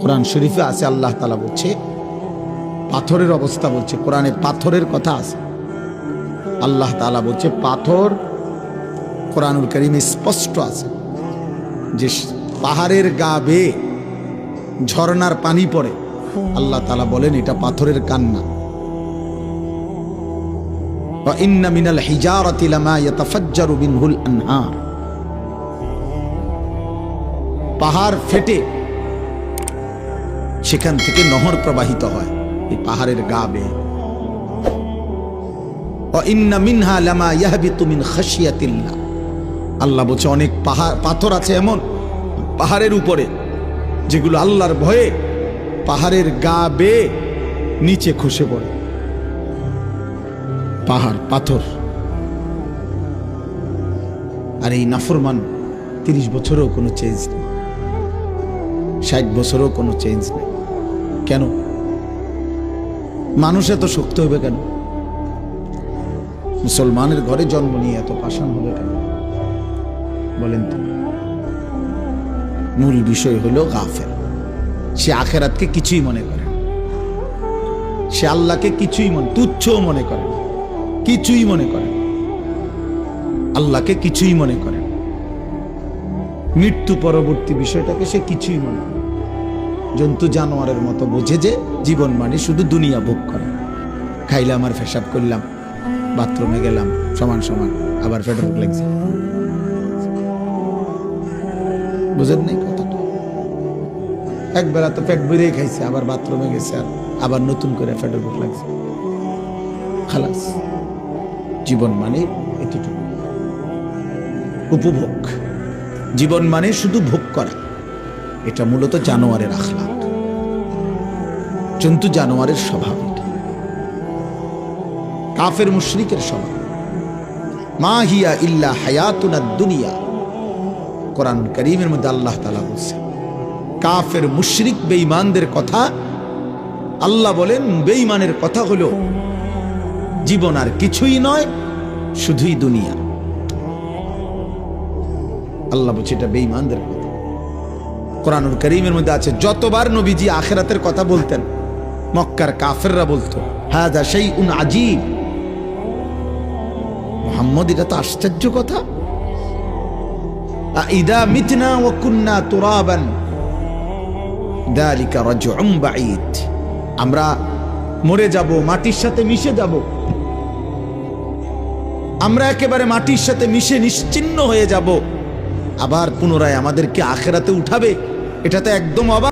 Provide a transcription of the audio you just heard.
কোরআন শরীফে আছে, আল্লাহ তাআলা বলছে, পাথরের অবস্থা বলছে, কোরআনে পাথরের কথা আছে। আল্লাহ তাআলা বলছে পাথর, কোরআনুল কারীমে স্পষ্ট আছে যে পাহাড়ের গা বেয়ে ঝর্ণার পানি পড়ে। আল্লাহ তাআলা বলেন এটা পাথরের কান্না। ওয়া ইন্না মিনাল হিজারাতি লামা ইয়াতাফাজ্জারু মিনহুল আনহার, পাহাড় ফেটে সেখান থেকে নহর প্রবাহিত হয় এই পাহাড়ের গা বেয়ে। ওয়া ইন্না মিনহা লামা ইয়াহবিতু মিন খাশিয়াতিল্লাহ, আল্লাহ বলছে অনেক পাথর আছে এমন পাহাড়ের উপরে যেগুলো আল্লাহর ভয়ে পাহাড়ের গা বেয়ে নিচে খসে পড়ে। পাহাড় পাথর। আর এই নাফরমান 30 বছরেও কোনো চেঞ্জ নেই, 60 বছরেও কোনো চেঞ্জ নেই। কেন? মানুষ এত শক্ত হবে কেন? মুসলমানের ঘরে জন্ম নিয়ে এত পাষাণ হবে কেন বলেন তো? মূল বিষয় হলো গাফেল। সে আখেরাতকে কিছুই মনে করে না, সে আল্লাহকে কিছুই তুচ্ছও মনে করে না, কিছুই মনে করে না, আল্লাহকে কিছুই মনে করে না। মৃত্যু পরবর্তী বিষয়টাকে সে কিছুই মনে করে। জন্তু জানোয়ারের মতো বোঝে যে জীবন মানে শুধু দুনিয়া ভোগ করা। খাইলাম আর পেশাব করলাম, বাথরুমে গেলাম, সমান সমান আবার পেট ভোগ লাগছে। বুঝেন নাই কথাটা? একবেলা তো পেট ভরেই খাইছে, আবার বাথরুমে গেছে, আর আবার নতুন করে পেটের ভোগ লাগছে। খালাস। জীবন মানে এতটুকু, উপভোগ। জীবন মানে শুধু ভোগ করা। এটা মূলত জানোয়ারের আখলাক, জন্তু জানোয়ারের স্বভাব। কাফের মুশরিকের স্বভাব। মা হিয়া ইল্লা হায়াতুনা দুনিয়া, কোরআন কারীমের মধ্যে আল্লাহ তাআলা বলেছেন কাফের মুশরিক বেঈমানদের কথা। আল্লাহ বলেন বেঈমানের কথা হলো জীবন আর কিছুই নয়, শুধুই দুনিয়া। আল্লাহ বলছে এটা বেঈমানদের কথা। কোরআনুল কারীমের মধ্যে আছে যতবার নবীজি আখিরাতের কথা বলতেন মক্কার কাফেররা বলতো হাযা শাইউন আজীব, মুহাম্মদ এটা তো আশ্চর্য কথা। আইদা মিতনা ওয়া কুননা তুরাবান যালিকা রাজউম বাঈদ, আমরা মরে যাব, মাটির সাথে মিশে যাব, আমরা একেবারে মাটির সাথে মিশে নিশ্চিহ্ন হয়ে যাব, আবার পুনরায় আমাদেরকে আখিরাতে উঠাবে, এটা তো একদম অবাক।